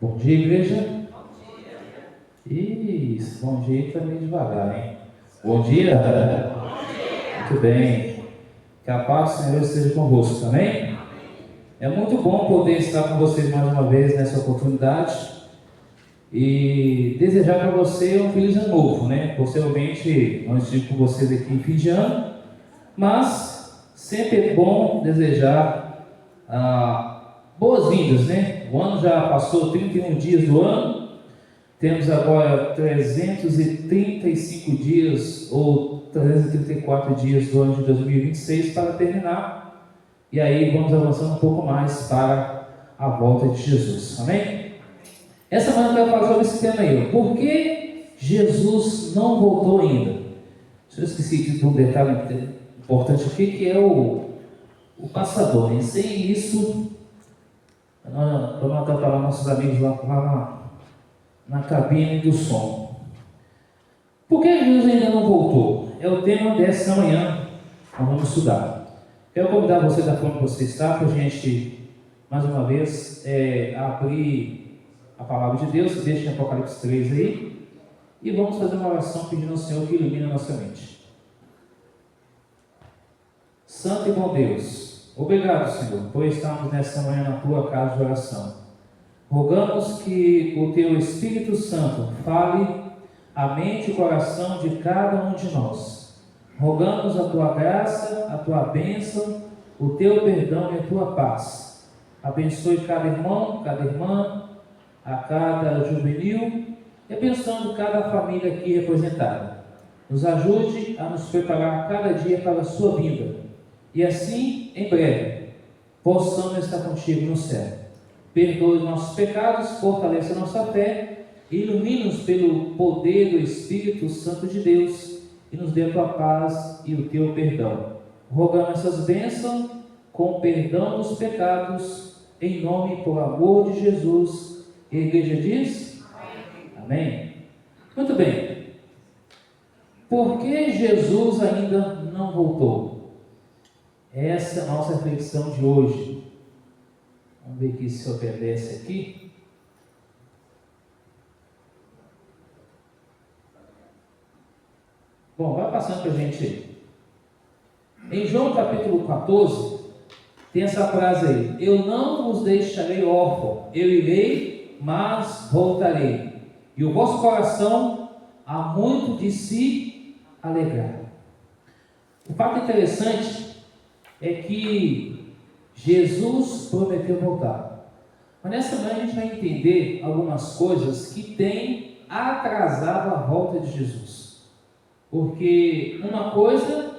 Bom dia, igreja. Isso, bom dia está meio devagar, hein? Bom dia. Muito bem. Que a paz do Senhor esteja convosco, amém? É muito bom poder estar com vocês mais uma vez nessa oportunidade e desejar para você um feliz ano novo, né? Possivelmente não estive com vocês aqui em fim de ano, mas sempre é bom desejar boas-vindas, né? O ano já passou 31 dias do ano, temos agora 335 dias ou 334 dias do ano de 2026 para terminar, e aí vamos avançando um pouco mais para a volta de Jesus, amém? Essa manhã eu quero falar sobre esse tema aí, por que Jesus não voltou ainda? Eu esqueci de um detalhe importante aqui, que é o passador, e sem isso, vamos atrapalhar nossos amigos lá na cabine do som. Por que Jesus ainda não voltou? É o tema dessa manhã, nós vamos estudar. Quero convidar você da forma que você está, para a gente, mais uma vez, abrir a palavra de Deus, deixa em Apocalipse 3 aí, e vamos fazer uma oração pedindo ao Senhor que ilumine a nossa mente. Santo e bom Deus, obrigado, Senhor, por estarmos nessa manhã na tua casa de oração. Rogamos que o teu Espírito Santo fale a mente e o coração de cada um de nós. Rogamos a tua graça, a tua bênção, o teu perdão e a tua paz. Abençoe cada irmão, cada irmã, a cada juvenil e abençoando cada família aqui representada. Nos ajude a nos preparar cada dia para a sua vinda. E assim, em breve, possamos estar contigo no céu. Perdoe os nossos pecados, fortaleça a nossa fé e ilumine-nos pelo poder do Espírito Santo de Deus e nos dê a tua paz e o teu perdão. Rogamos essas bênçãos com perdão dos pecados, em nome e por amor de Jesus. E a igreja diz? Amém. Muito bem. Por que Jesus ainda não voltou? Essa é a nossa reflexão de hoje. Vamos ver aqui se obedece aqui. Bom, vai passando para a gente aí. Em João capítulo 14, tem essa frase aí: eu não vos deixarei órfão, eu irei, mas voltarei, e o vosso coração há muito de se alegrar. O fato interessante é que Jesus prometeu voltar. Mas nessa manhã a gente vai entender algumas coisas que têm atrasado a volta de Jesus. Porque uma coisa,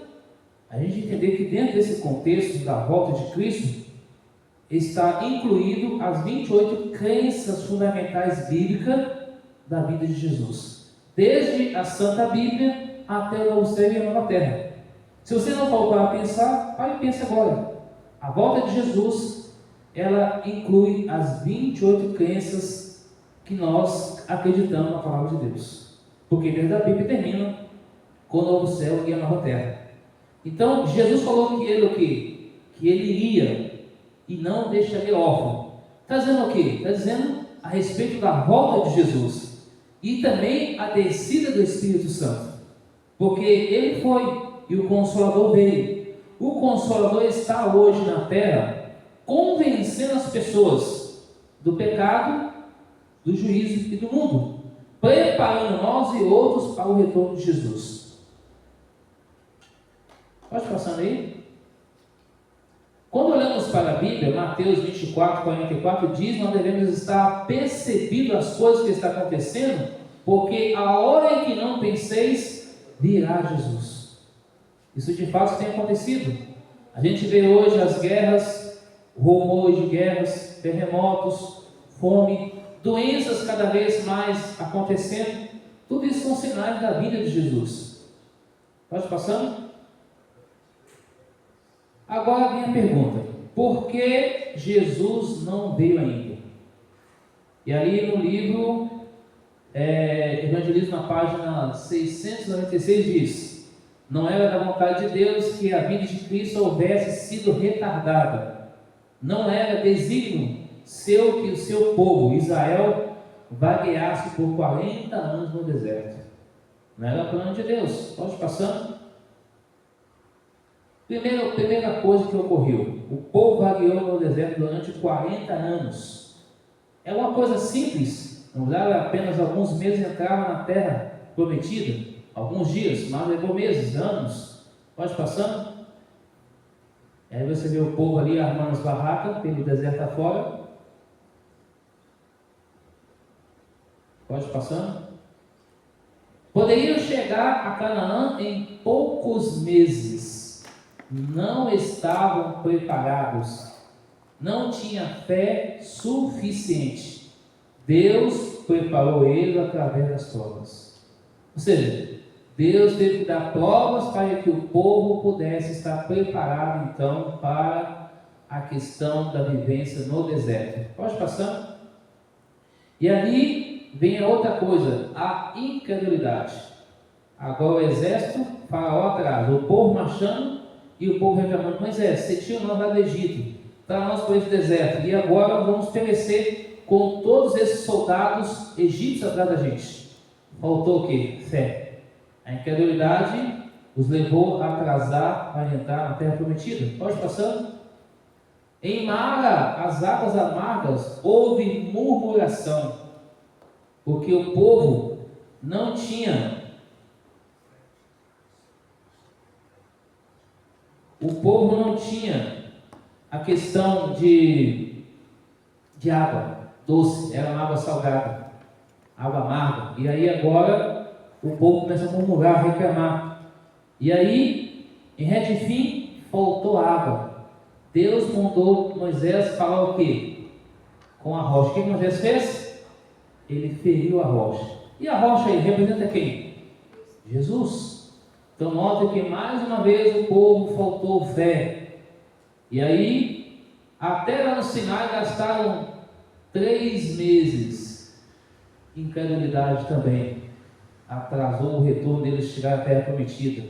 a gente entender que dentro desse contexto da volta de Cristo, está incluído as 28 crenças fundamentais bíblicas da vida de Jesus. Desde a Santa Bíblia até o Novo Céu e a Nova Terra. Se você não parar para pensar, pare e pense agora. A volta de Jesus, ela inclui as 28 crenças que nós acreditamos na palavra de Deus. Porque desde a Bíblia termina com o Novo Céu e a Nova Terra. Então, Jesus falou que ele o quê? Que ele iria e não deixaria órfão. Está dizendo o quê? Está dizendo a respeito da volta de Jesus e também a descida do Espírito Santo. Porque ele foi e o Consolador veio. O Consolador está hoje na terra convencendo as pessoas do pecado, do juízo e do mundo, preparando nós e outros para o retorno de Jesus. Pode passar aí? Quando olhamos para a Bíblia, Mateus 24, 44 diz: nós devemos estar percebendo as coisas que estão acontecendo, porque a hora em que não penseis, virá Jesus. Isso de fato tem acontecido. A gente vê hoje as guerras, rumores de guerras, terremotos, fome, doenças cada vez mais acontecendo. Tudo isso são sinais da vinda de Jesus. Pode passando? Agora vem a pergunta: por que Jesus não veio ainda? E ali no livro Evangelismo, na página 696 diz: não era da vontade de Deus que a vinda de Cristo houvesse sido retardada. Não era desígnio que o seu povo, Israel, vagueasse por 40 anos no deserto. Não era o plano de Deus. Pode passando. Primeira coisa que ocorreu: o povo vagueou no deserto durante 40 anos. É uma coisa simples, não dava apenas alguns meses entrava na terra prometida, alguns dias, mas levou meses, anos. Pode passando. Aí você vê o povo ali armando as barracas pelo deserto afora. Pode passando. Poderiam chegar a Canaã em poucos meses. Não estavam preparados. Não tinha fé suficiente. Deus preparou eles através das provas. Ou seja, Deus teve que dar provas para que o povo pudesse estar preparado então para a questão da vivência no deserto. Pode passar? E ali vem a outra coisa, a incredulidade. Agora o exército, Faraó atrás, o povo marchando e o povo reclamando: Moisés, você tinha nós lá do Egito, para nós por esse deserto, e agora vamos perecer com todos esses soldados egípcios atrás da gente. Faltou o quê? Fé. A incredulidade os levou a atrasar para entrar na terra prometida. Pode passando? Em Mara, as águas amargas, houve murmuração, porque o povo não tinha a questão de água doce, era uma água salgada, água amarga. E aí agora o povo começa a murmurar, a reclamar. E aí, em Redifim, faltou água. Deus mandou Moisés falar o quê? Com a rocha. O que Moisés fez? Ele feriu a rocha. E a rocha aí representa quem? Jesus. Então nota que mais uma vez o povo faltou fé. E aí, até lá no Sinai gastaram 3 meses. Incredulidade também atrasou o retorno deles chegar à terra prometida.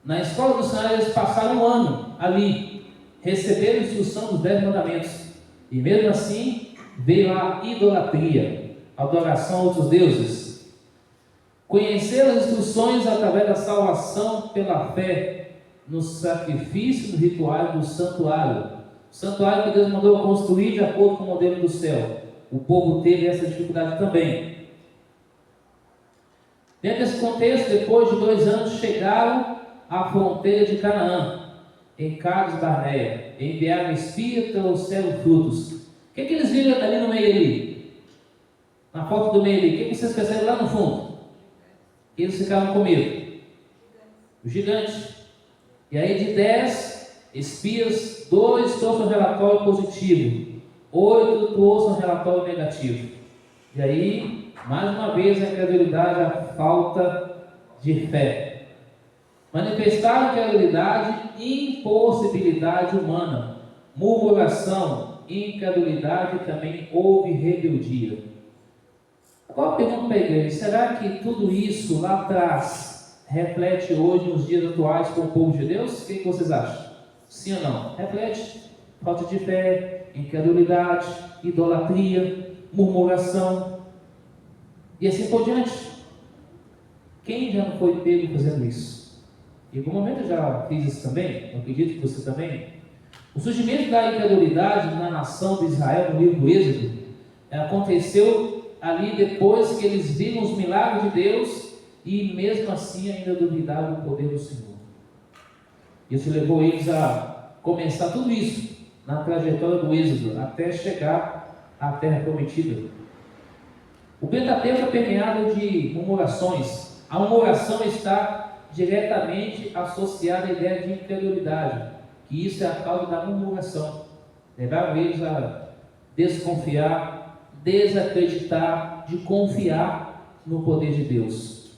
Na escola do Sinai eles passaram 1 ano ali, receberam a instrução dos 10 mandamentos, e mesmo assim veio a idolatria, adoração a outros deuses. Conheceram as instruções através da salvação pela fé no sacrifício, no ritual do santuário. O santuário que Deus mandou construir de acordo com o modelo do céu. O povo teve essa dificuldade também. Dentro desse contexto, depois de 2 anos, chegaram à fronteira de Canaã, em Cades Barneia. Enviaram espia, trouxeram frutos. O que eles viram ali no meio ali? Na foto do meio ali, o que vocês percebem lá no fundo? Que eles ficaram com medo? O gigante. E aí de 10 espias, 2 trouxeram um relatório positivo, 8 trouxeram um relatório negativo. E aí, mais uma vez, a incredulidade, a falta de fé. Manifestaram incredulidade, impossibilidade humana, murmuração, incredulidade, também houve rebeldia. Agora eu pergunto para a igreja: será que tudo isso lá atrás reflete hoje nos dias atuais com o povo de Deus? O que vocês acham? Sim ou não? Reflete. Falta de fé, incredulidade, idolatria, murmuração e assim por diante. Quem já não foi pego fazendo isso? Em algum momento eu já fiz isso também, eu acredito que você também. O surgimento da incredulidade na nação de Israel no livro do Êxodo aconteceu ali depois que eles viram os milagres de Deus e mesmo assim ainda duvidavam do poder do Senhor. Isso levou eles a começar tudo isso na trajetória do Êxodo até chegar à terra prometida. O Pentateuco é permeado de murmurações. A murmuração está diretamente associada à ideia de incredulidade, que isso é a causa da murmuração. Levaram eles a desconfiar, desacreditar, de confiar no poder de Deus.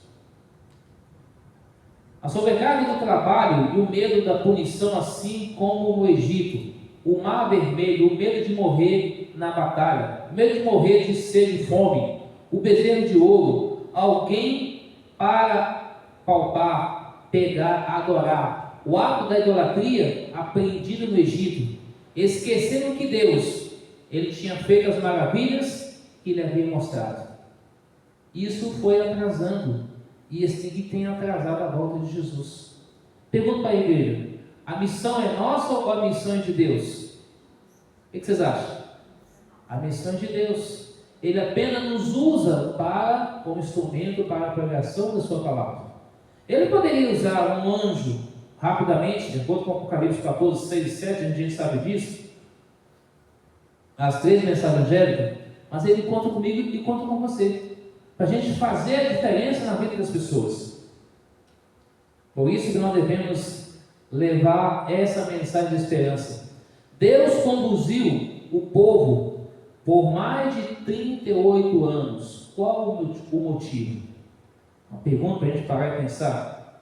A sobrecarga do trabalho e o medo da punição, assim como no Egito, o mar vermelho, o medo de morrer na batalha, o medo de morrer de sede e fome, o bezerro de ouro, alguém para palpar, pegar, adorar. O ato da idolatria aprendido no Egito. Esqueceram que Deus, ele tinha feito as maravilhas que ele havia mostrado. Isso foi atrasando, e este tem atrasado a volta de Jesus. Pergunto para a igreja: a missão é nossa ou a missão é de Deus? O que vocês acham? A missão é de Deus. Ele apenas nos usa como instrumento para a pregação da sua palavra. Ele poderia usar um anjo rapidamente, de acordo com Apocalipse 14, 6 e 7, a gente sabe disso, as 3 mensagens angélicas, mas ele conta comigo e conta com você, para a gente fazer a diferença na vida das pessoas. Por isso que nós devemos levar essa mensagem de esperança. Deus conduziu o povo por mais de 38 anos. Qual o motivo? Uma pergunta para a gente parar e pensar.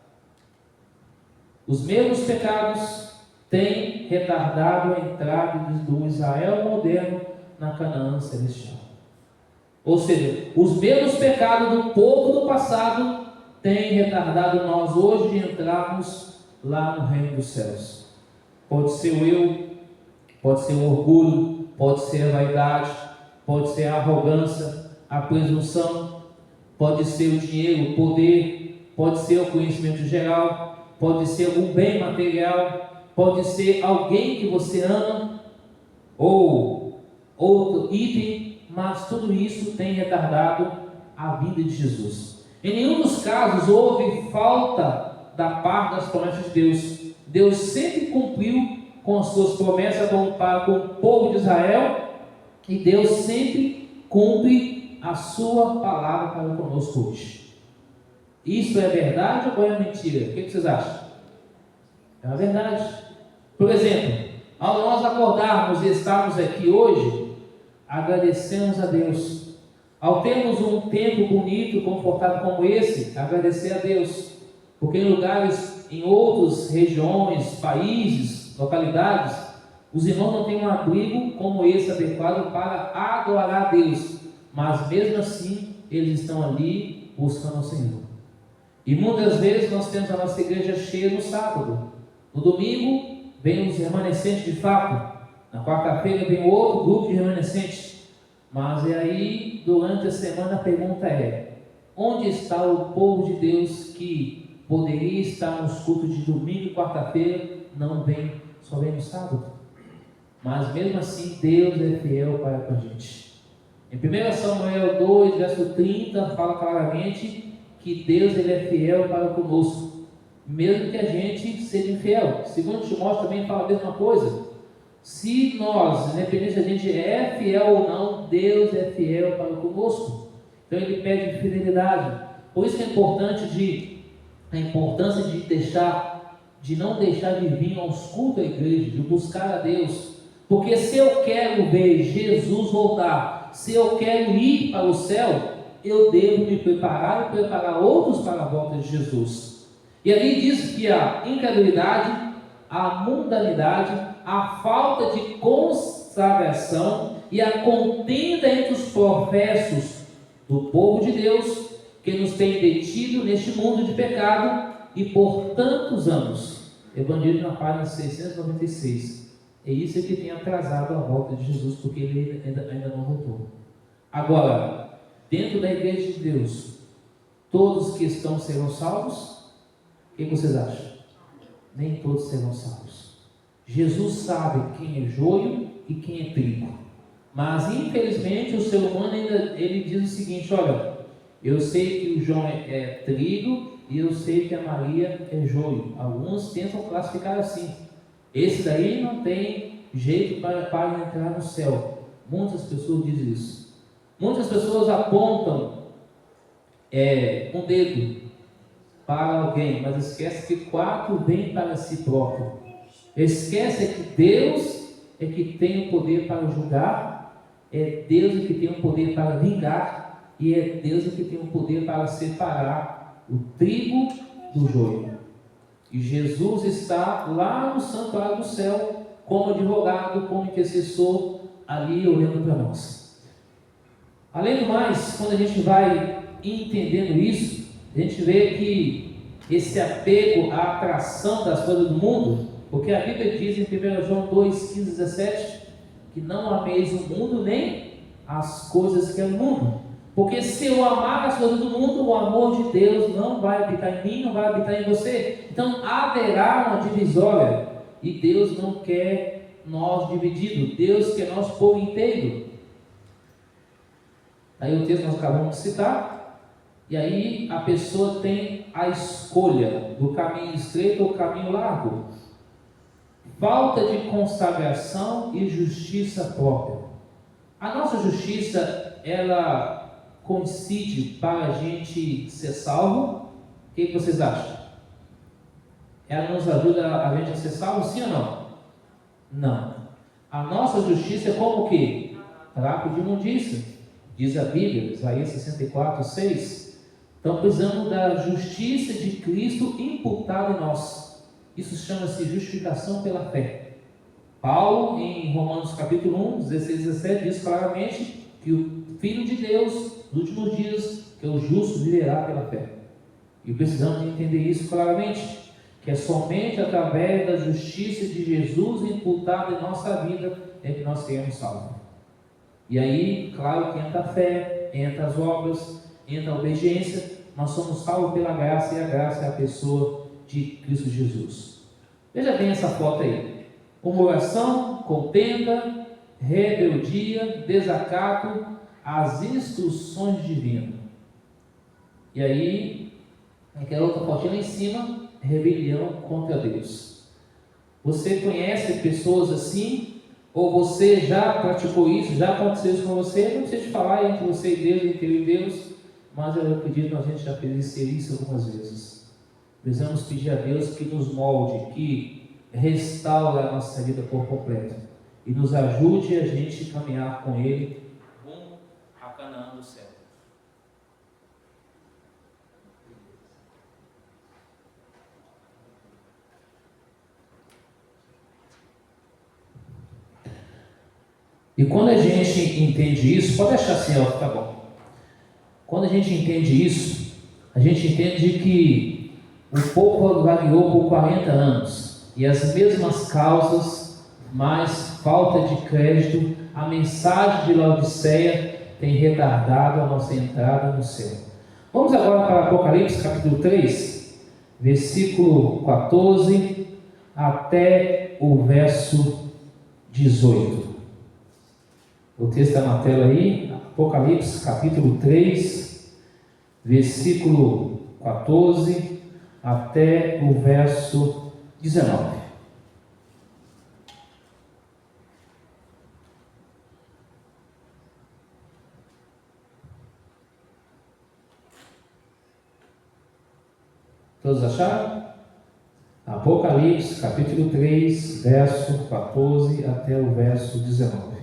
Os mesmos pecados têm retardado a entrada do Israel moderno na Canaã celestial. Ou seja, os mesmos pecados do povo do passado têm retardado nós hoje de entrarmos lá no reino dos céus. Pode ser o eu, pode ser o orgulho, pode ser a vaidade, pode ser a arrogância, a presunção, pode ser o dinheiro, o poder, pode ser o conhecimento geral, pode ser algum bem material, pode ser alguém que você ama, ou outro item, mas tudo isso tem retardado a vida de Jesus. Em nenhum dos casos houve falta da parte das promessas de Deus. Deus sempre cumpriu com as suas promessas com o povo de Israel, e Deus sempre cumpre a sua palavra para conosco hoje. Isso é verdade ou é mentira? O que vocês acham? É a verdade. Por exemplo, ao nós acordarmos e estarmos aqui hoje, agradecemos a Deus. Ao termos um tempo bonito, confortável como esse, agradecer a Deus. Porque em lugares, em outras regiões, países, localidades, os irmãos não têm um abrigo como esse adequado para adorar a Deus, mas mesmo assim eles estão ali buscando o Senhor. E muitas vezes nós temos a nossa igreja cheia no sábado, no domingo vem os remanescentes de fato, na quarta-feira vem outro grupo de remanescentes, mas e aí durante a semana a pergunta é: onde está o povo de Deus que poderia estar nos cultos de domingo e quarta-feira, não vem, só vem no sábado? Mas mesmo assim Deus é fiel para com a gente. Em 1 Samuel 2, verso 30, fala claramente que Deus ele é fiel para conosco, mesmo que a gente seja infiel. Segundo Timóteo também fala a mesma coisa. Se nós, independente se a gente é fiel ou não, Deus é fiel para conosco. Então ele pede fidelidade. Por isso que a importância de não deixar de vir aos cultos da igreja, de buscar a Deus. Porque se eu quero ver Jesus voltar, se eu quero ir para o céu, eu devo me preparar e preparar outros para a volta de Jesus. E ali diz que a incredulidade, a mundanidade, a falta de consagração e a contenda entre os professos do povo de Deus, que nos tem detido neste mundo de pecado e por tantos anos. Evangelho na página 696. É isso que tem atrasado a volta de Jesus, porque ele ainda não voltou. Agora, dentro da igreja de Deus, todos que estão serão salvos? O que vocês acham? Nem todos serão salvos. Jesus sabe quem é joio e quem é trigo. Mas infelizmente o ser humano ele diz o seguinte: olha, eu sei que o João é trigo e eu sei que a Maria é joio. Alguns tentam classificar assim. Esse daí não tem jeito para entrar no céu. Muitas pessoas dizem isso. Muitas pessoas apontam um dedo para alguém, mas esquece que 4 vêm para si próprio. Esquece que Deus é que tem o poder para julgar, é Deus é que tem o poder para vingar, e é Deus é que tem o poder para separar o trigo do joio. E Jesus está lá no santuário do céu, como advogado, como intercessor, ali olhando para nós. Além do mais, quando a gente vai entendendo isso, a gente vê que esse apego à atração das coisas do mundo, porque a Bíblia diz em 1 João 2, 15, 17, que não ameis o mundo nem as coisas que é do mundo. Porque se eu amar as coisas do mundo, o amor de Deus não vai habitar em mim, não vai habitar em você. Então haverá uma divisória. E Deus não quer nós divididos. Deus quer nós povo inteiro. Aí o texto que nós acabamos de citar. E aí a pessoa tem a escolha do caminho estreito ou caminho largo. Falta de consagração e justiça própria. A nossa justiça, ela coincide para a gente ser salvo? O que vocês acham? Ela nos ajuda a gente a ser salvo, sim ou não? Não. A nossa justiça é como o quê? Trapo de imundícia. Diz a Bíblia, Isaías 64, 6. Então precisamos da justiça de Cristo imputada em nós. Isso chama-se justificação pela fé. Paulo, em Romanos capítulo 1, 16 e 17, diz claramente que o Filho de Deus, nos últimos dias, que é o justo, viverá pela fé. E precisamos entender isso claramente, que é somente através da justiça de Jesus imputada em nossa vida é que nós seremos salvos. E aí, claro que entra a fé, entra as obras, entra a obediência. Nós somos salvos pela graça, e a graça é a pessoa de Cristo Jesus. Veja bem essa foto aí: murmuração, contenda, rebeldia, desacato às instruções divinas. E aí, aquela outra fotinha lá em cima, rebelião contra Deus. Você conhece pessoas assim? Ou você já praticou isso? Já aconteceu isso com você? Não precisa te falar entre você e Deus, entre eu e Deus, mas eu acredito que a gente já fez isso algumas vezes. Precisamos pedir a Deus que nos molde, que restaure a nossa vida por completo e nos ajude a gente caminhar com Ele rumo a Canaã do céu. E quando a gente entende isso, pode deixar assim, ó, tá bom. Quando a gente entende isso, a gente entende que o povo vagueou por 40 anos e as mesmas causas, mais falta de crédito, a mensagem de Laodiceia tem retardado a nossa entrada no céu. Vamos agora para Apocalipse capítulo 3, versículo 14 até o verso 18. O texto está na tela aí, Apocalipse capítulo 3, versículo 14 até o verso 19. Todos acharam? Apocalipse capítulo 3, verso 14 até o verso 19.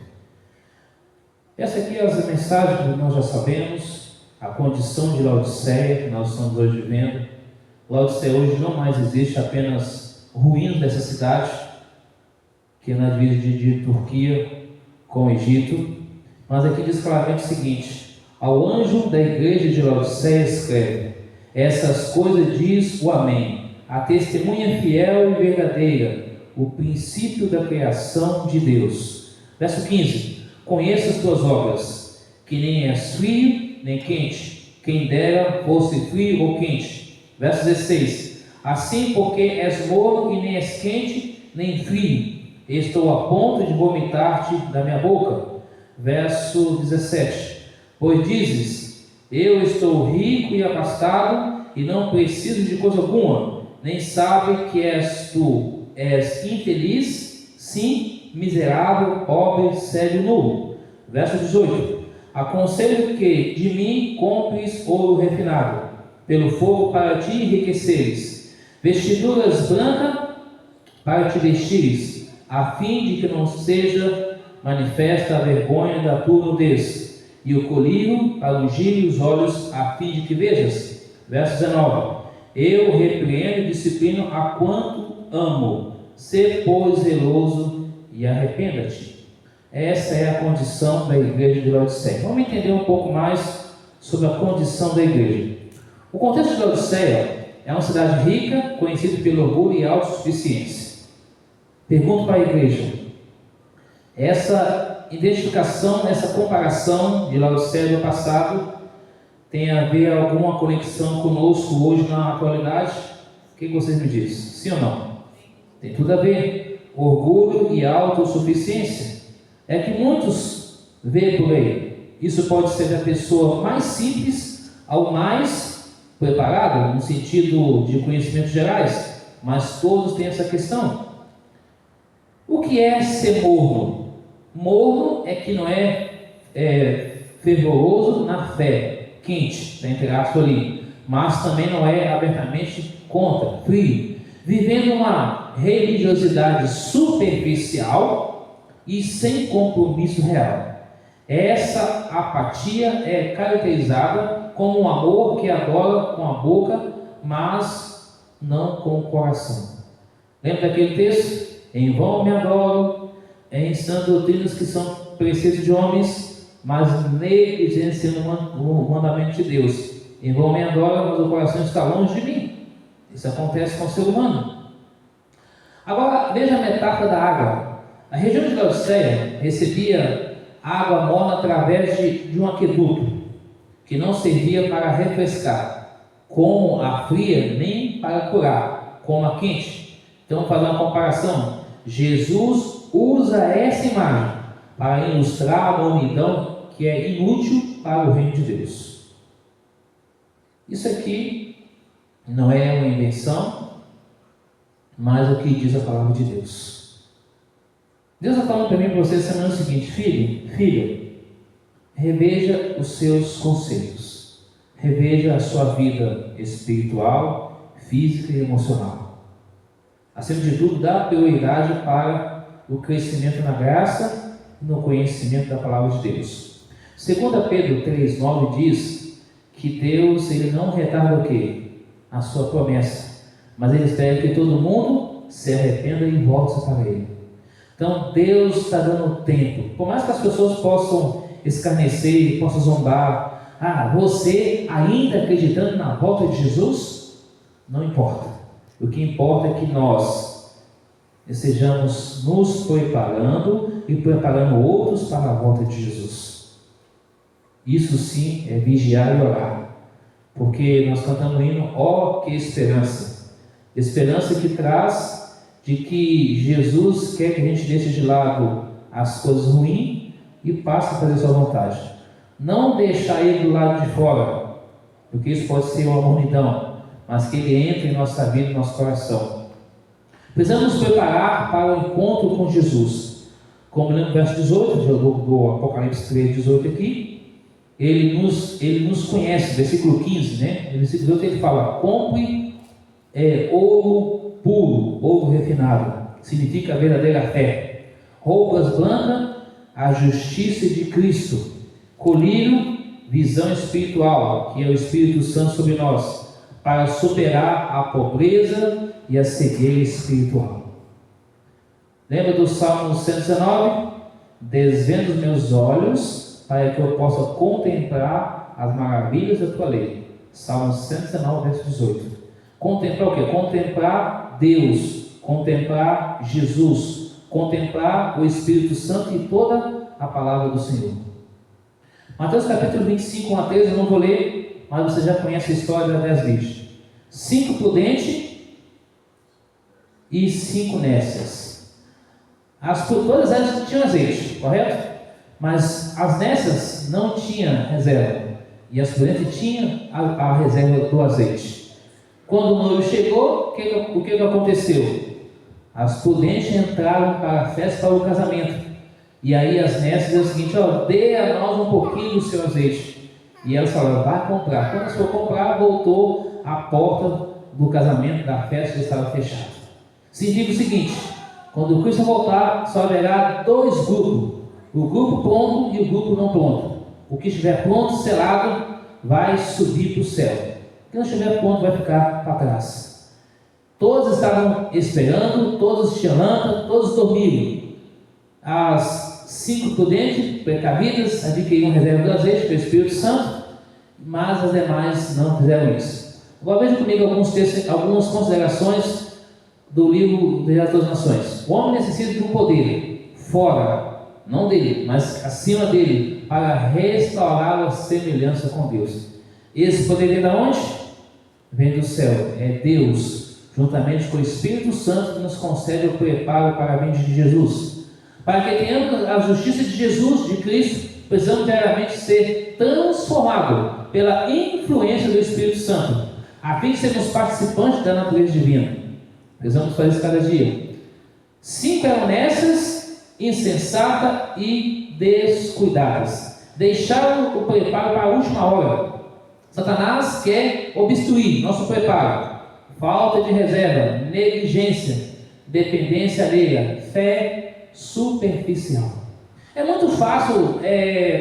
Essa aqui é as mensagens que nós já sabemos, a condição de Laodiceia, que nós estamos hoje vivendo. Laodiceia hoje não mais existe, apenas ruínas dessa cidade, que é na divisa de Turquia com o Egito. Mas aqui diz claramente o seguinte: ao anjo da igreja de Laodiceia escreve: essas coisas diz o Amém, a testemunha fiel e verdadeira, o princípio da criação de Deus. Verso 15: conheça as tuas obras, que nem és frio nem quente, quem dera fosse frio ou quente. Verso 16: assim porque és morno e nem és quente nem frio, estou a ponto de vomitar-te da minha boca. Verso 17: pois dizes, eu estou rico e abastado, e não preciso de coisa alguma, nem sabe que tu és infeliz, sim, miserável, pobre, cego e nu. Verso 18: aconselho que de mim compres ouro refinado, pelo fogo para te enriqueceres, vestiduras brancas para te vestires, a fim de que não seja manifesta a vergonha da tua nudez, e o colírio para ungir os olhos, a fim de que vejas. Verso 19: eu repreendo e disciplino a quanto amo, sê pois zeloso e arrependa-te. Essa é a condição da igreja de Laodiceia. Vamos entender um pouco mais sobre a condição da igreja. O contexto de Laodiceia é uma cidade rica, conhecida pelo orgulho e autossuficiência. Pergunto para a igreja: Essa identificação, essa comparação de Laodiceia do passado tem a ver alguma conexão conosco hoje na atualidade? O que vocês me dizem? Sim ou não? Tem tudo a ver. Orgulho e autossuficiência. É que muitos veem por aí. Isso pode ser da pessoa mais simples ao mais preparado, no sentido de conhecimentos gerais, mas todos têm essa questão. O que é ser morno? Morno é que não é fervoroso na fé, quente, entre aspas ali, mas também não é abertamente contra, frio, vivendo uma religiosidade superficial e sem compromisso real. Essa apatia é caracterizada como um amor que adora com a boca, mas não com o coração. Lembra daquele texto? Em vão me adoro, ensinando doutrinas que são princípios de homens, mas negligenciando o mandamento de Deus. Em vão me adoro, mas o coração está longe de mim. Isso acontece com o ser humano. Agora, veja a metáfora da água. A região de Laodiceia recebia água morna através de um aqueduto, que não servia para refrescar, como a fria, nem para curar, como a quente. Então, fazer uma comparação. Jesus usa essa imagem para ilustrar a mornidão que é inútil para o reino de Deus. Isso aqui não é uma invenção, mas o que diz a palavra de Deus. Deus está falando para mim e para você semana seguinte: filha, reveja os seus conceitos, reveja a sua vida espiritual, física e emocional. Acima de tudo, dá prioridade para o crescimento na graça e no conhecimento da palavra de Deus. 2 Pedro 3,9 diz que Deus ele não retarda o quê? A sua promessa, mas ele espera que todo mundo se arrependa e volte para ele. Então Deus está dando tempo, por mais que as pessoas possam escarnecer, possam zombar, você ainda acreditando na volta de Jesus? Não importa. O que importa é que nós estejamos nos preparando e preparando outros para a volta de Jesus. Isso sim é vigiar e orar, porque nós cantamos o hino, ó que esperança, esperança que traz de que Jesus quer que a gente deixe de lado as coisas ruins e passe a fazer sua vontade. Não deixar ele do lado de fora, porque isso pode ser uma mornidão, mas que ele entre em nossa vida, em nosso coração. Precisamos nos preparar para o encontro com Jesus. Como lembra o verso 18 do Apocalipse 3, 18 aqui, ele nos conhece, versículo 15, né? No versículo 18 ele fala: compre ouro puro, ouro refinado, significa a verdadeira fé. Roupas brancas, a justiça de Cristo. Colírio, visão espiritual, que é o Espírito Santo sobre nós, para superar a pobreza e a cegueira espiritual. Lembra do Salmo 119? Desvendo os meus olhos, para que eu possa contemplar as maravilhas da tua lei. Salmo 119, verso 18. Contemplar o quê? Contemplar Deus, contemplar Jesus, contemplar o Espírito Santo e toda a palavra do Senhor. Mateus capítulo 25, 1 a 13, eu não vou ler, mas você já conhece a história das 10 virgens. 5 prudentes e 5 nécias. Todas elas tinham azeite, correto? Mas as nécias não tinham reserva, e as prudentes tinham a reserva do azeite. Quando o noivo chegou, o que aconteceu? As prudentes entraram para a festa, para o casamento. E aí as nécias disseram o seguinte: dê a nós um pouquinho do seu azeite. E elas falaram: vai comprar. Quando elas foram comprar, voltou a porta do casamento, da festa, já estava fechada. Significa o seguinte: quando Cristo voltar, só haverá 2 grupos: o grupo pronto e o grupo não pronto. O que estiver pronto, selado, vai subir para o céu. O que não estiver pronto vai ficar para trás. Todos estavam esperando, todos tinham lâmpada, todos dormiram. As 5 prudentes, precavidas, adquiriram reserva do azeite pelo Espírito Santo, mas as demais não fizeram isso. Agora veja comigo alguns textos, algumas considerações do livro das Duas Nações. O homem necessita de um poder fora não dele, mas acima dele, para restaurar a semelhança com Deus. Esse poder vem de onde? Vem do céu. É Deus, juntamente com o Espírito Santo, que nos concede o preparo para a vinda de Jesus. Para que tenhamos a justiça de Jesus, de Cristo, precisamos diariamente ser transformados pela influência do Espírito Santo, a fim de sermos participantes da natureza divina. Precisamos fazer isso cada dia. 5 eram honestas, insensata e descuidadas. Deixaram o preparo para a última hora. Satanás quer obstruir nosso preparo. Falta de reserva, negligência, dependência alheia, fé superficial. É muito fácil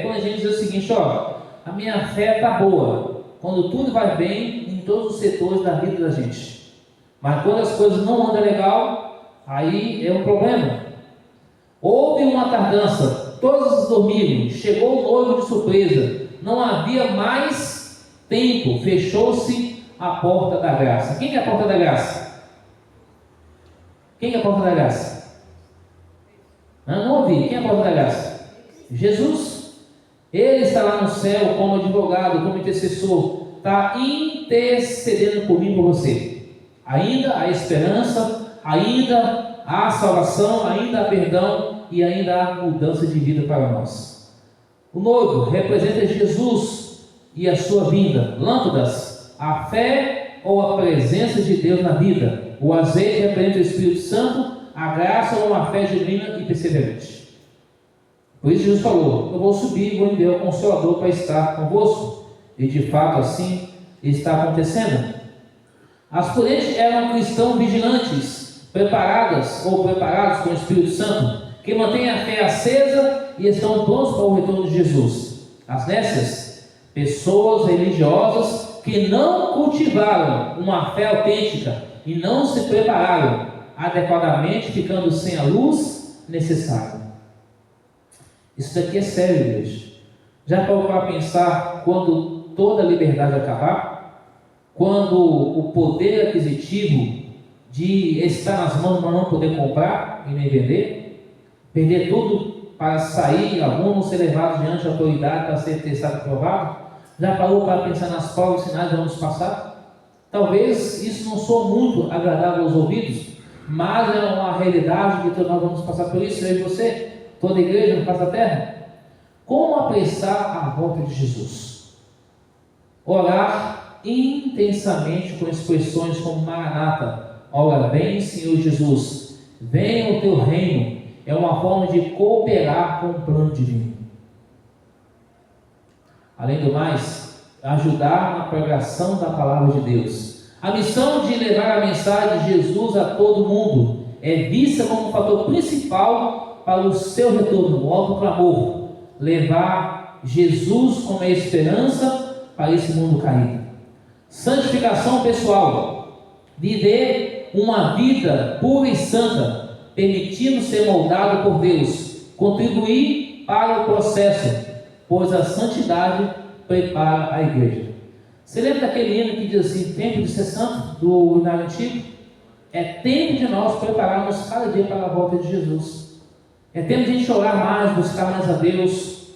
quando a gente diz o seguinte: a minha fé está boa, quando tudo vai bem em todos os setores da vida da gente. Mas quando as coisas não andam legal, aí é um problema. Houve uma tardança, todos dormiram, chegou o noivo de surpresa, não havia mais tempo, fechou-se a porta da graça. Quem é a porta da graça? Quem é a porta da graça? Não ouvi. Quem é a porta da graça? Jesus. Ele está lá no céu como advogado, como intercessor, está intercedendo por mim e por você. Ainda há esperança, ainda há salvação, ainda há perdão e ainda há mudança de vida para nós. O noivo representa Jesus e a sua vinda. Lâmpadas, a fé ou a presença de Deus na vida. O azeite representa o Espírito Santo, a graça ou uma fé genuína e perseverante. Por isso Jesus falou: eu vou subir e vou enviar o Consolador para estar convosco. E de fato assim está acontecendo. As prudentes eram cristãos vigilantes, preparadas ou preparados com o Espírito Santo, que mantêm a fé acesa e estão prontos para o retorno de Jesus. As nécias, pessoas religiosas que não cultivaram uma fé autêntica e não se prepararam adequadamente, ficando sem a luz necessária. Isso daqui é sério, igreja. Já parou para pensar quando toda a liberdade acabar? Quando o poder aquisitivo de estar nas mãos, mas não poder comprar e nem vender? Perder tudo para sair, alguns ser levados diante da autoridade para ser testado e provado? Já parou para pensar nas provas e sinais que vamos passar? Talvez isso não soe muito agradável aos ouvidos, mas é uma realidade que todos nós vamos passar por isso, eu e você, toda a igreja no face da terra. Como apressar a volta de Jesus? Orar intensamente com expressões como Maranata, ora vem Senhor Jesus, venha o teu reino, é uma forma de cooperar com o plano divino. Além do mais, ajudar na pregação da palavra de Deus. A missão de levar a mensagem de Jesus a todo mundo é vista como um fator principal para o seu retorno, o alto clamor. Levar Jesus como a esperança para esse mundo caído. Santificação pessoal. Viver uma vida pura e santa, permitindo ser moldado por Deus. Contribuir para o processo, pois a santidade prepara a igreja. Você lembra daquele hino que diz assim: tempo de ser santo, do hinário antigo? É tempo de nós prepararmos cada dia para a volta de Jesus. É tempo de a gente orar mais, buscar mais a Deus,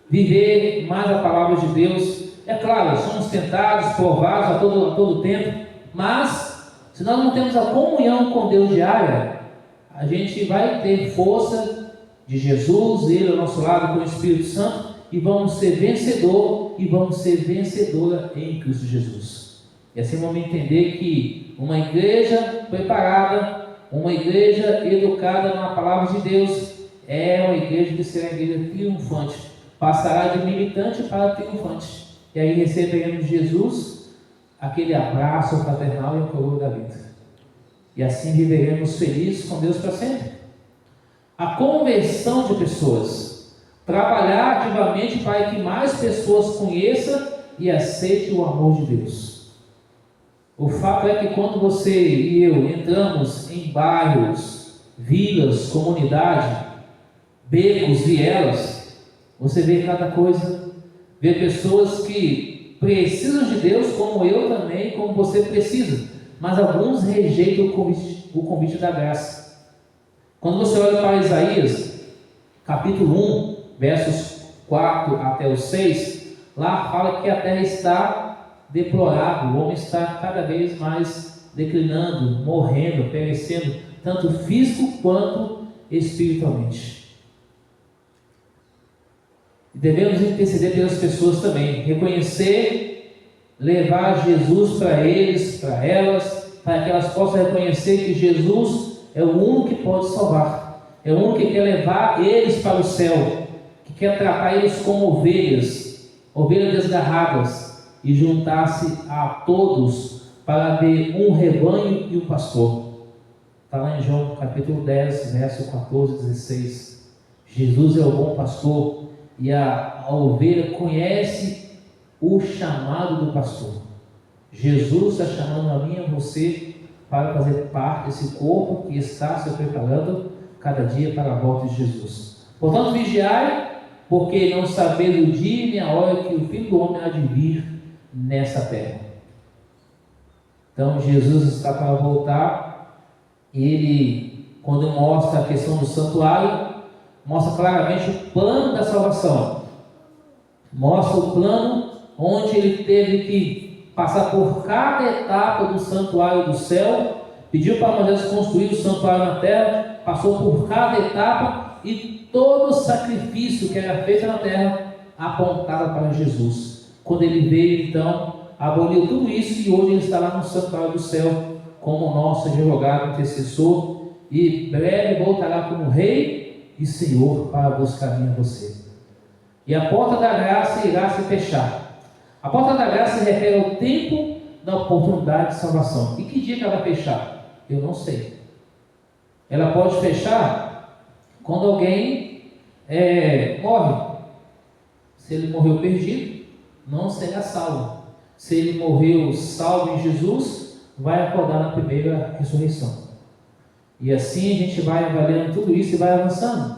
viver mais a palavra de Deus. É claro, somos tentados, provados a todo tempo, mas se nós não temos a comunhão com Deus diária, a gente vai ter força de Jesus, Ele ao nosso lado com o Espírito Santo, e vamos ser vencedor e vamos ser vencedora em Cristo Jesus. E assim vamos entender que uma igreja preparada, uma igreja educada na palavra de Deus, é uma igreja que será uma igreja triunfante, passará de militante para triunfante, e aí receberemos de Jesus aquele abraço fraternal e a coroa da vida, e assim viveremos felizes com Deus para sempre. A conversão de pessoas. Trabalhar ativamente para que mais pessoas conheçam e aceitem o amor de Deus. O fato é que quando você e eu entramos em bairros, vilas, comunidade, becos, vielas, você vê cada coisa, vê pessoas que precisam de Deus, como eu também, como você precisa, mas alguns rejeitam o convite da graça. Quando você olha para Isaías, capítulo 1, versos 4 até os 6, lá fala que a terra está deplorável, o homem está cada vez mais declinando, morrendo, perecendo, tanto físico quanto espiritualmente. E devemos interceder pelas pessoas também, reconhecer, levar Jesus para eles, para elas, para que elas possam reconhecer que Jesus é o único que pode salvar, é o único que quer levar eles para o céu, que quer tratar eles como ovelhas desgarradas, e juntar-se a todos para ter um rebanho e um pastor. Está lá em João capítulo 10, verso 14 e 16. Jesus é o bom pastor, e a ovelha conhece o chamado do pastor. Jesus está chamando a mim e a você para fazer parte desse corpo que está se preparando cada dia para a volta de Jesus. Portanto, vigiai, porque não sabeis o dia nem a hora que o Filho do Homem há de vir nessa terra. Então, Jesus está para voltar. Ele, quando mostra a questão do santuário, mostra claramente o plano da salvação. Mostra o plano onde ele teve que passar por cada etapa do santuário do céu, pediu para Moisés construir o santuário na terra, passou por cada etapa, e todo o sacrifício que era feito na terra apontava para Jesus. Quando ele veio, então, aboliu tudo isso, e hoje ele está lá no santuário do céu como nosso advogado, intercessor, e breve voltará como rei e senhor para buscar a mim e você. E a porta da graça irá se fechar. A porta da graça se refere ao tempo da oportunidade de salvação. E que dia que ela vai fechar? Eu não sei. Ela pode fechar quando alguém morre. Se ele morreu perdido, não será salvo. Se ele morreu salvo em Jesus, vai acordar na primeira ressurreição. E assim a gente vai avaliando tudo isso e vai avançando.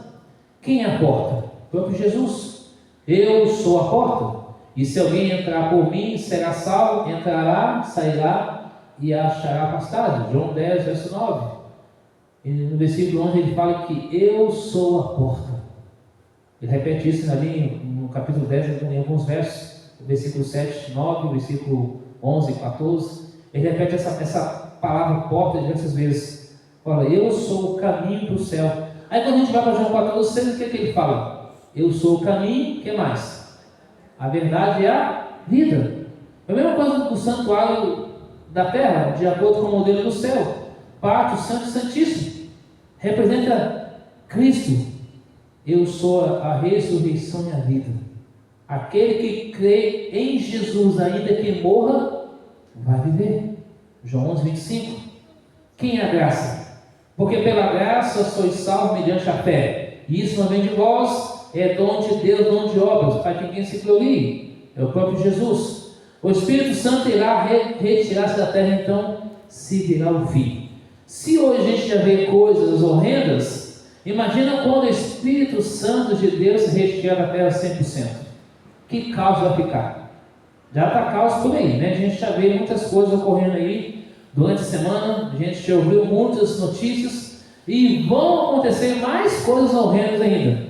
Quem é a porta? O próprio Jesus. Eu sou a porta. E se alguém entrar por mim, será salvo, entrará, sairá e achará pastagem. João 10, verso 9. E no versículo 11 ele fala que eu sou a porta. Ele repete isso ali no capítulo 10, em alguns versos, versículo 7, 9, versículo 11, 14. Ele repete essa palavra porta diversas vezes. Fala, eu sou o caminho para o céu. Aí quando a gente vai para João 14, 6, o que ele fala? Eu sou o caminho, o que mais? A verdade é a vida. É a mesma coisa do santuário da terra, de acordo com o modelo do céu. Pátio Santo e Santíssimo representa Cristo. Eu sou a ressurreição e a vida. Aquele que crê em Jesus, ainda que morra, vai viver. João 11, 25. Quem é a graça? Porque pela graça sois salvos mediante a fé. E isso não vem de vós, é dom de Deus, dom de obras, para que ninguém se glorie. É o próprio Jesus. O Espírito Santo irá retirar-se da terra, então se virá o fim. Se hoje a gente já vê coisas horrendas, imagina quando o Espírito Santo de Deus se retirar da terra 100%. Que caos vai ficar? Já está caos por aí, né? A gente já vê muitas coisas ocorrendo aí durante a semana, a gente já ouviu muitas notícias, e vão acontecer mais coisas horrendas ainda.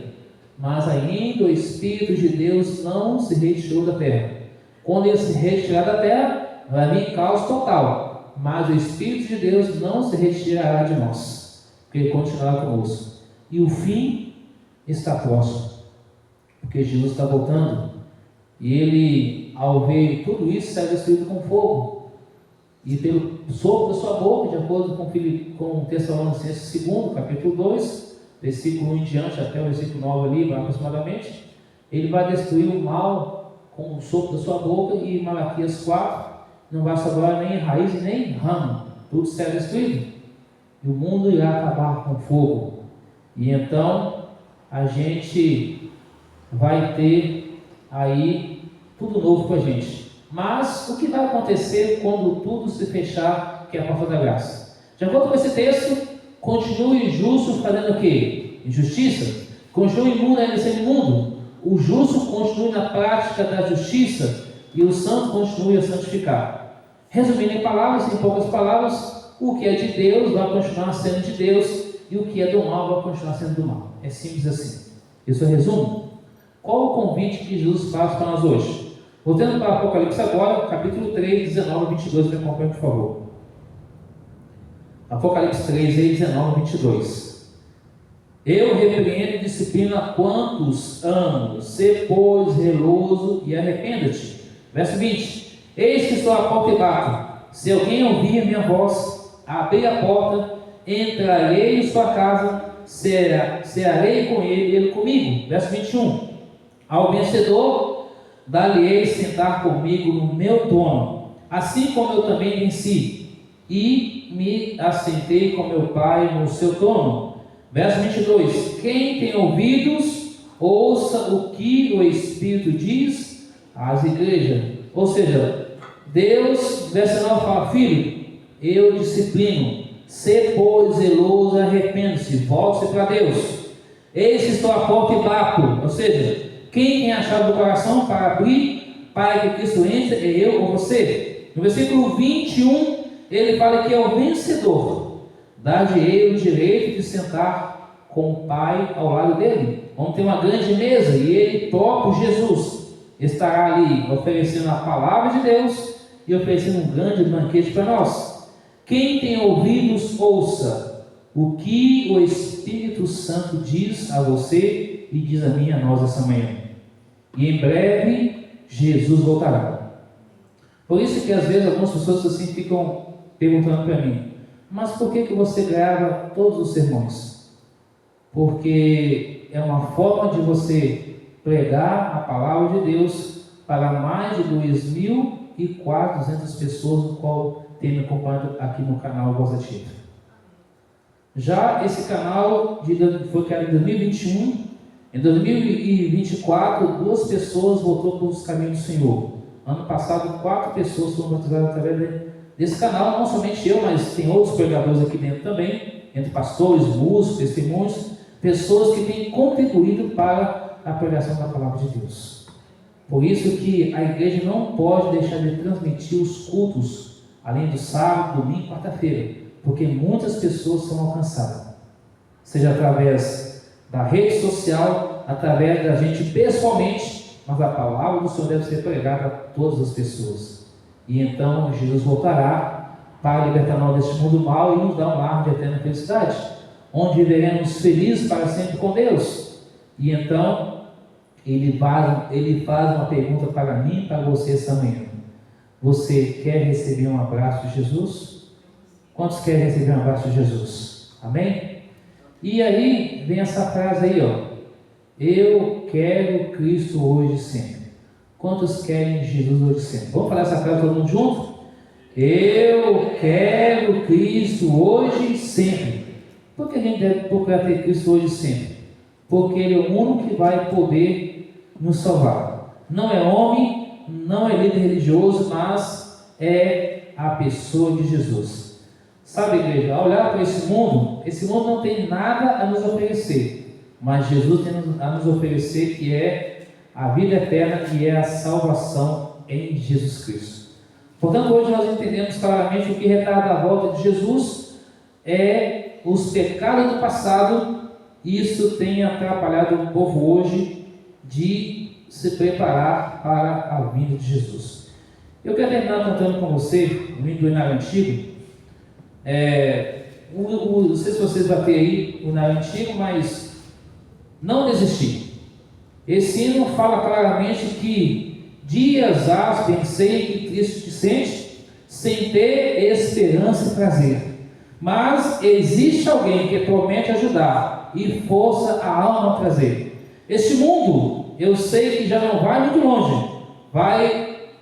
Mas ainda o Espírito de Deus não se retirou da terra. Quando ele se retirar da terra, vai vir caos total. Mas o Espírito de Deus não se retirará de nós, porque ele continuará conosco. E o fim está próximo, porque Jesus está voltando. E ele, ao ver tudo isso, será destruído com fogo. E pelo sopro da sua boca, de acordo com Tessalonicenses 2, capítulo 2, versículo 1 em diante, até o versículo 9 ali, aproximadamente, ele vai destruir o mal com o sopro da sua boca. E Malaquias 4, não vai sobrar nem raiz nem ramo, tudo será destruído. E o mundo irá acabar com fogo. E então, a gente vai ter aí tudo novo para a gente. Mas o que vai acontecer quando tudo se fechar, que é a porta da graça? De acordo com esse texto, continue justo fazendo o quê? Injustiça. Continue imundo ainda sendo imundo. O justo continue na prática da justiça, e o santo continue a santificar. Resumindo em palavras, em poucas palavras, o que é de Deus vai continuar sendo de Deus, e o que é do mal vai continuar sendo do mal. É simples assim. Isso é resumo. Qual o convite que Jesus faz para nós hoje? Voltando para Apocalipse agora, capítulo 3, 19 a 22, me acompanhe, por favor. Apocalipse 3, 19 a 22. Eu repreendo e disciplino a quantos amo, sê pois zeloso e arrependa-te. Verso 20. Eis que estou à porta e bato. Se alguém ouvir a minha voz, abrir a porta, entrarei em sua casa, cearei com ele e ele comigo. Verso 21. Ao vencedor, dar-lhe-ei sentar comigo no meu trono, assim como eu também venci, e me assentei com meu Pai no seu trono. Verso 22. Quem tem ouvidos, ouça o que o Espírito diz às igrejas. Ou seja, Deus, verso 9 fala: filho, eu disciplino, sê pois zeloso, arrependa-se, volte-se para Deus. Eis que estou à porta e bato. Ou seja, quem tem a chave do coração para abrir, para que Cristo entre, é eu ou você. No versículo 21, ele fala que é o vencedor. Dar-lhe-ei o direito de sentar com o Pai ao lado dele. Vamos ter uma grande mesa e ele próprio, Jesus, estará ali oferecendo a palavra de Deus e oferecendo um grande banquete para nós. Quem tem ouvidos, ouça o que o Espírito Santo diz a você e diz a mim, a nós essa manhã. E em breve Jesus voltará. Por isso que às vezes algumas pessoas assim ficam perguntando para mim: mas por que você grava todos os sermões? Porque é uma forma de você pregar a palavra de Deus para mais de 2.400 pessoas, no qual tem me acompanhado aqui no canal Voz Ativa. Já esse canal foi criado em 2021. Em 2024, 2 pessoas voltou para os caminhos do Senhor. Ano passado, 4 pessoas foram batizadas através desse canal. Não somente eu, mas tem outros pregadores aqui dentro também, entre pastores, músicos, testemunhos, pessoas que têm contribuído para a pregação da palavra de Deus. Por isso que a igreja não pode deixar de transmitir os cultos, além do sábado, domingo e quarta-feira, porque muitas pessoas são alcançadas, seja através da rede social, através da gente pessoalmente, mas a palavra do Senhor deve ser pregada a todas as pessoas. E então Jesus voltará para libertar nós deste mundo mal e nos dar um lar de eterna felicidade, onde viveremos felizes para sempre com Deus. E então ele faz uma pergunta para mim e para você essa manhã: você quer receber um abraço de Jesus? Quantos querem receber um abraço de Jesus? Amém? E aí vem essa frase aí, ó: eu quero Cristo hoje e sempre. Quantos querem Jesus hoje e sempre? Vamos falar essa frase todo mundo junto? Eu quero Cristo hoje e sempre. Por que a gente deve procurar ter Cristo hoje e sempre? Porque Ele é o único que vai poder nos salvar. Não é homem, não é líder religioso, mas é a pessoa de Jesus. Sabe, igreja, ao olhar para esse mundo não tem nada a nos oferecer, mas Jesus tem a nos oferecer, que é a vida eterna, que é a salvação em Jesus Cristo. Portanto, hoje nós entendemos claramente o que retarda a volta de Jesus é os pecados do passado, e isso tem atrapalhado o povo hoje de se preparar para a vinda de Jesus. Eu quero terminar cantando com você um hino do Hinário Antigo. Não sei se vocês vão ter aí o Hinário Antigo, mas não desistir. Esse hino fala claramente que dias hás, pensei, que triste te sente, sem ter esperança e prazer. Mas existe alguém que promete ajudar e força a alma a trazer. Este mundo, eu sei que já não vai muito longe.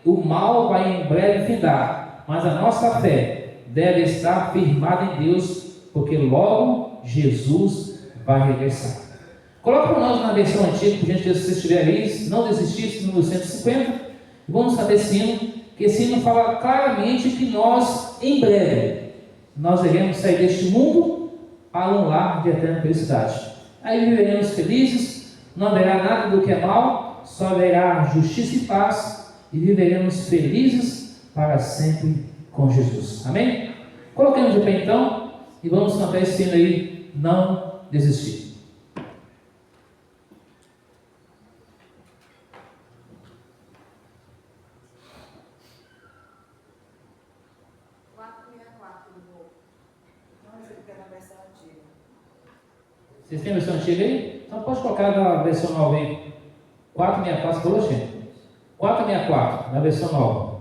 O mal vai em breve findar, mas a nossa fé deve estar firmada em Deus, porque logo Jesus vai regressar. Coloca para nós na versão antiga, por gentileza, se você estiver aí, não desistisse, número 150, e vamos cantar esse hino, que esse hino fala claramente que nós, em breve, nós iremos sair deste mundo para um lar de eterna felicidade. Aí viveremos felizes, não haverá nada do que é mal, só haverá justiça e paz, e viveremos felizes para sempre com Jesus. Amém? Coloquemos de pé então, e vamos cantar esse hino aí, não desistir. Vocês têm a versão antiga aí? Então pode colocar na versão nova aí. 464, você falou, gente? 464, na versão nova.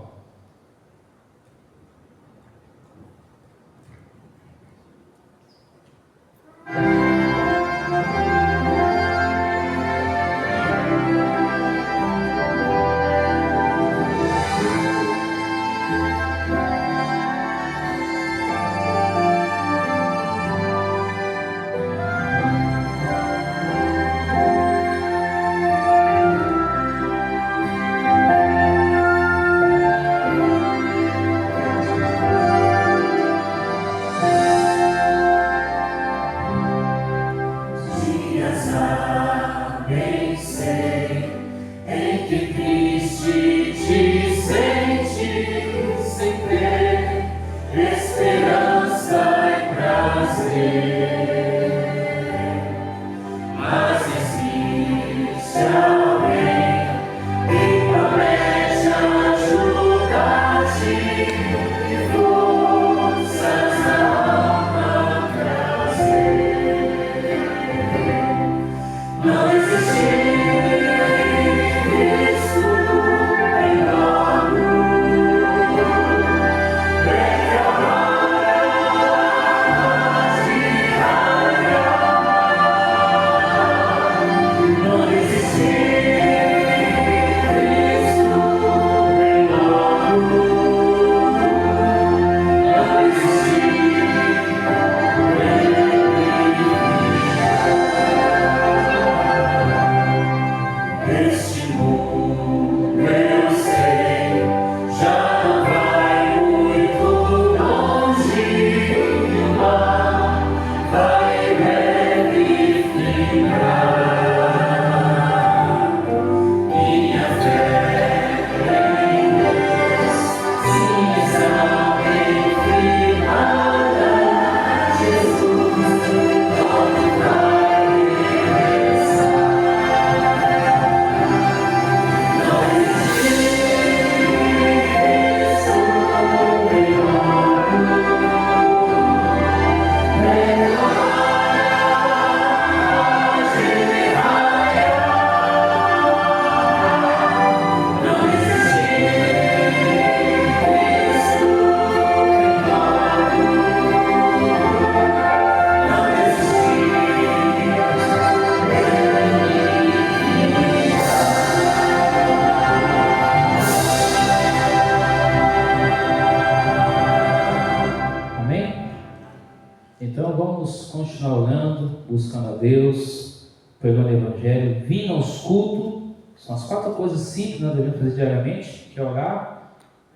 Buscando a Deus, pregando o Evangelho, vindo aos cultos. São as 4 coisas simples que nós devemos fazer diariamente, que é orar,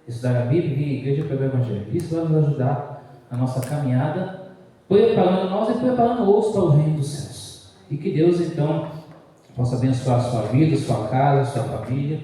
estudar a Bíblia e vir à igreja e pregar o Evangelho. Isso vai nos ajudar na nossa caminhada, preparando nós e preparando outros para o reino dos céus. E que Deus então possa abençoar a sua vida, a sua casa, a sua família,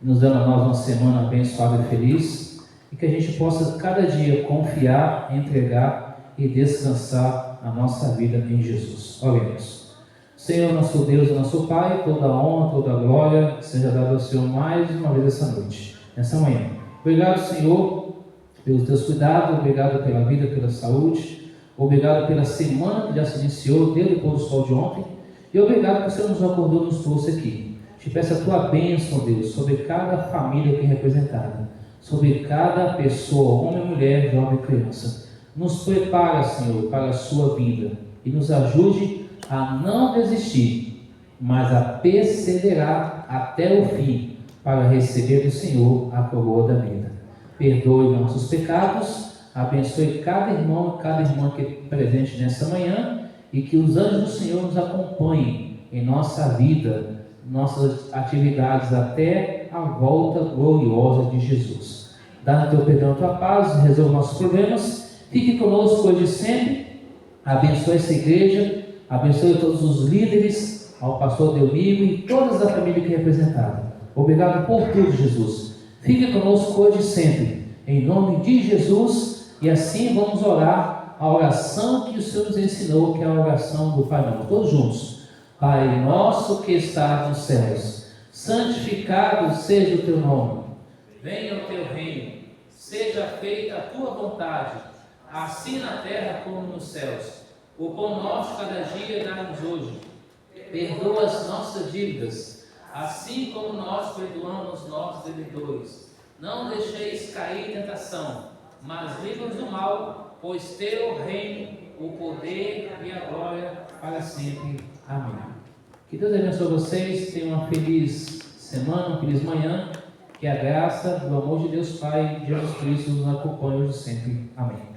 nos dando a nós uma semana abençoada e feliz, e que a gente possa cada dia confiar, entregar e descansar a nossa vida em Jesus. Oremos. Senhor, nosso Deus e nosso Pai, toda a honra, toda a glória seja dada ao Senhor mais uma vez essa noite, nessa manhã. Obrigado, Senhor, pelos teus cuidados, obrigado pela vida, pela saúde, obrigado pela semana que já se iniciou, desde o pôr do sol de ontem, e obrigado que o Senhor nos acordou e nos trouxe aqui. Te peço a tua bênção, Deus, sobre cada família aqui representada, sobre cada pessoa, homem, mulher, jovem e criança. Nos prepara, Senhor, para a sua vida e nos ajude a não desistir, mas a perseverar até o fim, para receber do Senhor a coroa da vida. Perdoe nossos pecados, abençoe cada irmão e cada irmã que é presente nessa manhã, e que os anjos do Senhor nos acompanhem em nossa vida, nossas atividades até a volta gloriosa de Jesus. Dá-nos teu perdão, a tua paz, resolva nossos problemas. Fique conosco hoje e sempre, abençoe essa igreja, abençoe todos os líderes, ao pastor Delmigo e todas a família que é representada. Obrigado por tudo, Jesus. Fique conosco hoje e sempre, em nome de Jesus, e assim vamos orar a oração que o Senhor nos ensinou, que é a oração do Pai Nosso. Todos juntos. Pai nosso que estás nos céus, santificado seja o teu nome. Venha o teu reino, seja feita a tua vontade, assim na terra como nos céus. O pão nosso cada dia dá-nos hoje. Perdoa as nossas dívidas, assim como nós perdoamos nossos devedores. Não deixeis cair em tentação, mas livra-nos do mal, pois teu o reino, o poder e a glória para sempre. Amém. Que Deus abençoe vocês, tenham uma feliz semana, uma feliz manhã, que a graça do amor de Deus Pai e de Jesus Cristo nos acompanhe hoje sempre. Amém.